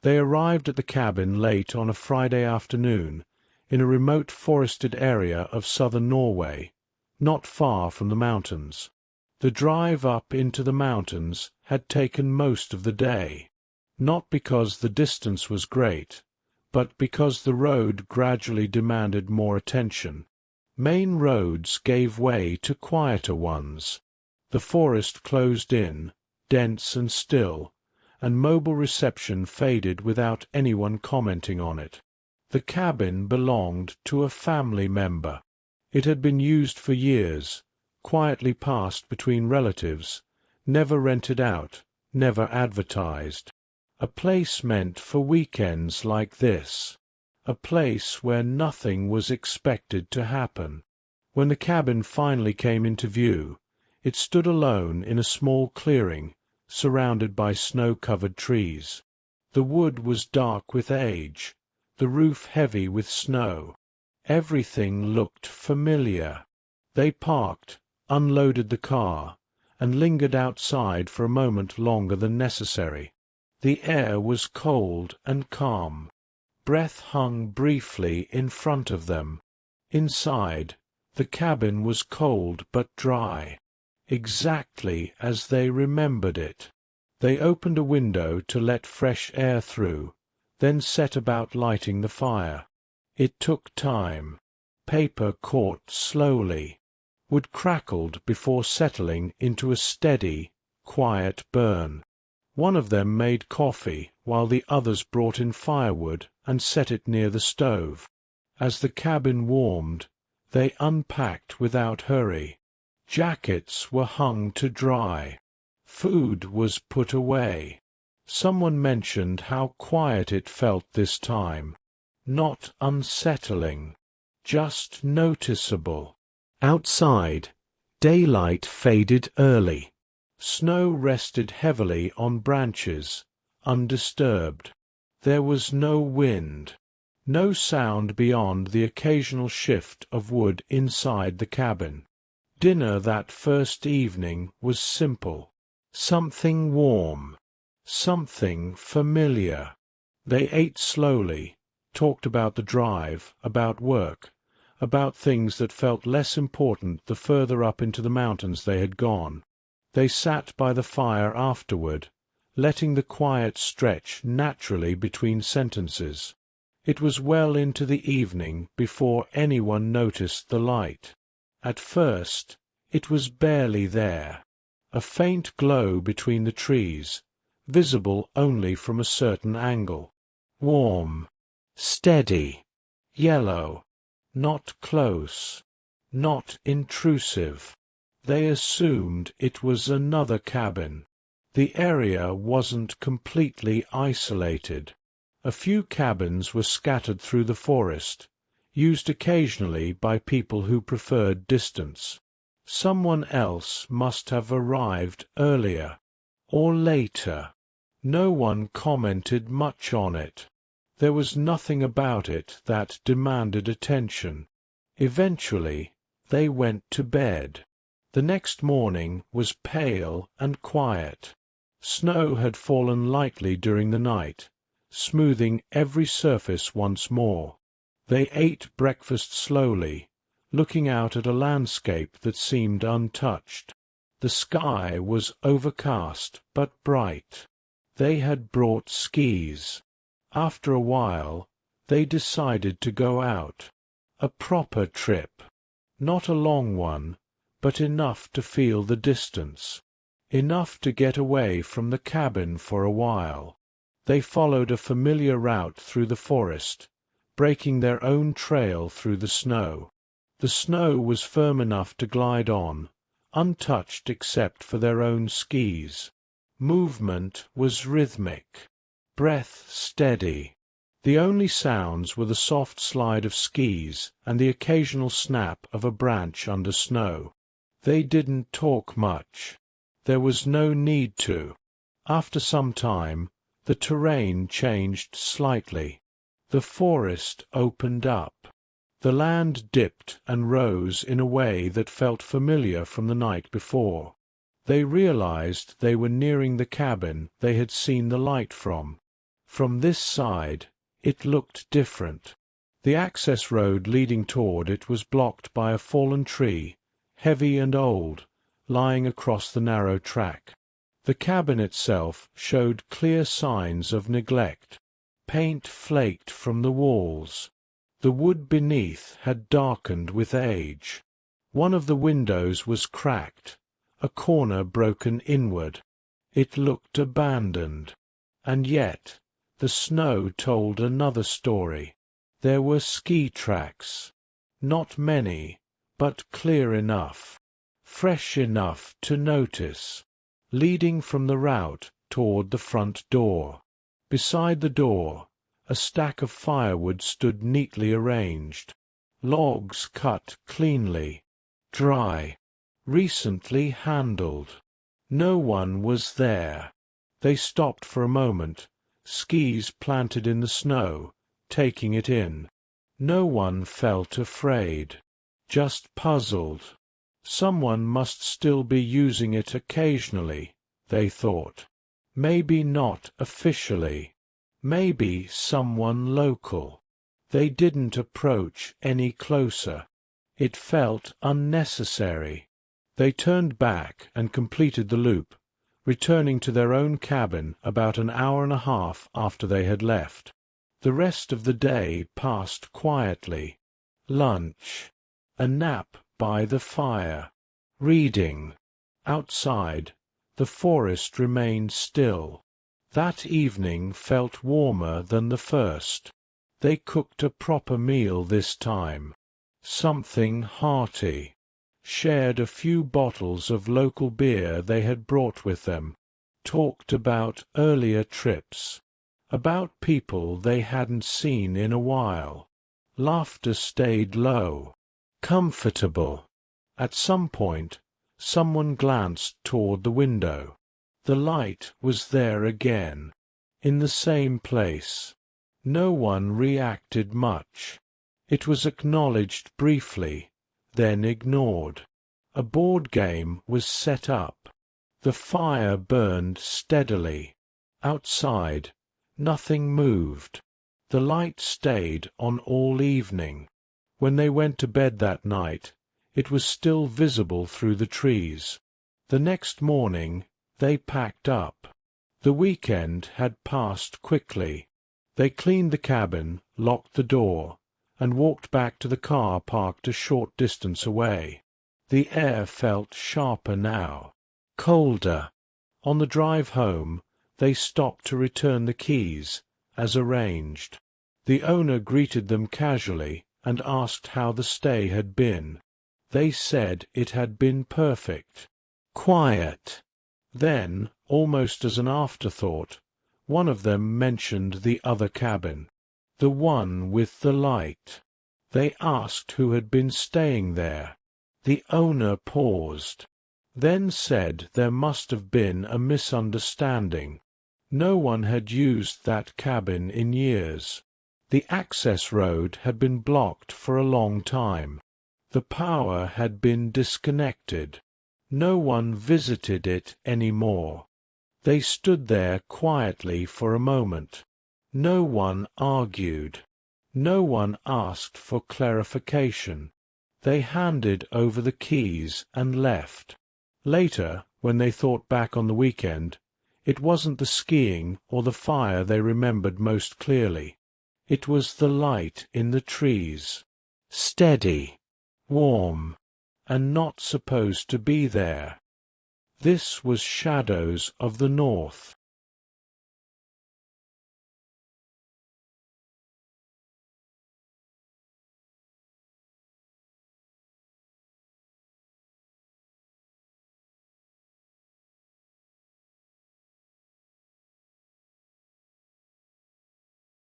They arrived at the cabin late on a Friday afternoon, in a remote forested area of southern Norway, not far from the mountains. The drive up into the mountains had taken most of the day, not because the distance was great, but because the road gradually demanded more attention. Main roads gave way to quieter ones. The forest closed in, dense and still, and mobile reception faded without anyone commenting on it. The cabin belonged to a family member. It had been used for years, quietly passed between relatives, never rented out, never advertised. A place meant for weekends like this. A place where nothing was expected to happen. When the cabin finally came into view, it stood alone in a small clearing, surrounded by snow-covered trees. The wood was dark with age, the roof heavy with snow. Everything looked familiar. They parked, unloaded the car, and lingered outside for a moment longer than necessary. The air was cold and calm. Breath hung briefly in front of them. Inside, the cabin was cold but dry, exactly as they remembered it. They opened a window to let fresh air through, then set about lighting the fire. It took time. Paper caught slowly. Wood crackled before settling into a steady, quiet burn. One of them made coffee, while the others brought in firewood and set it near the stove. As the cabin warmed, they unpacked without hurry. Jackets were hung to dry. Food was put away. Someone mentioned how quiet it felt this time. Not unsettling, just noticeable. Outside, daylight faded early. Snow rested heavily on branches, undisturbed. There was no wind, no sound beyond the occasional shift of wood inside the cabin. Dinner that first evening was simple. Something warm, something familiar. They ate slowly, talked about the drive, about work, about things that felt less important the further up into the mountains they had gone. They sat by the fire afterward, letting the quiet stretch naturally between sentences. It was well into the evening before anyone noticed the light. At first, it was barely there, a faint glow between the trees, visible only from a certain angle. Warm, steady, yellow, not close, not intrusive. They assumed it was another cabin. The area wasn't completely isolated. A few cabins were scattered through the forest, used occasionally by people who preferred distance. Someone else must have arrived earlier, or later. No one commented much on it. There was nothing about it that demanded attention. Eventually, they went to bed. The next morning was pale and quiet. Snow had fallen lightly during the night, smoothing every surface once more. They ate breakfast slowly, looking out at a landscape that seemed untouched. The sky was overcast but bright. They had brought skis. After a while, they decided to go out. A proper trip. Not a long one, but enough to feel the distance. Enough to get away from the cabin for a while. They followed a familiar route through the forest, breaking their own trail through the snow. The snow was firm enough to glide on, untouched except for their own skis. Movement was rhythmic, breath steady. The only sounds were the soft slide of skis and the occasional snap of a branch under snow. They didn't talk much. There was no need to. After some time, the terrain changed slightly. The forest opened up. The land dipped and rose in a way that felt familiar from the night before. They realized they were nearing the cabin they had seen the light from. From this side, it looked different. The access road leading toward it was blocked by a fallen tree, heavy and old, lying across the narrow track. The cabin itself showed clear signs of neglect. Paint flaked from the walls. The wood beneath had darkened with age. One of the windows was cracked, a corner broken inward. It looked abandoned. And yet, the snow told another story. There were ski tracks. Not many, but clear enough. Fresh enough to notice. Leading from the route toward the front door. Beside the door, a stack of firewood stood neatly arranged. Logs cut cleanly. Dry. Recently handled. No one was there. They stopped for a moment, skis planted in the snow, taking it in. No one felt afraid. Just puzzled. Someone must still be using it occasionally, they thought. Maybe not officially. Maybe someone local. They didn't approach any closer. It felt unnecessary. They turned back and completed the loop, returning to their own cabin about an hour and a half after they had left. The rest of the day passed quietly. Lunch. A nap by the fire. Reading. Outside, the forest remained still. That evening felt warmer than the first. They cooked a proper meal this time. Something hearty. Shared a few bottles of local beer they had brought with them. Talked about earlier trips. About people they hadn't seen in a while. Laughter stayed low. Comfortable. At some point, someone glanced toward the window. The light was there again. In the same place. No one reacted much. It was acknowledged briefly, then ignored. A board game was set up. The fire burned steadily. Outside, nothing moved. The light stayed on all evening. When they went to bed that night, it was still visible through the trees. The next morning, they packed up. The weekend had passed quickly. They cleaned the cabin, locked the door, and walked back to the car parked a short distance away. The air felt sharper now, colder. On the drive home, they stopped to return the keys, as arranged. The owner greeted them casually and asked how the stay had been. They said it had been perfect. Quiet. Then, almost as an afterthought, one of them mentioned the other cabin. The one with the light. They asked who had been staying there. The owner paused, then said there must have been a misunderstanding. No one had used that cabin in years. The access road had been blocked for a long time. The power had been disconnected. No one visited it any more. They stood there quietly for a moment. No one argued. No one asked for clarification. They handed over the keys and left. Later, when they thought back on the weekend, it wasn't the skiing or the fire they remembered most clearly. It was the light in the trees. Steady, warm, and not supposed to be there. This was Shadows of the North.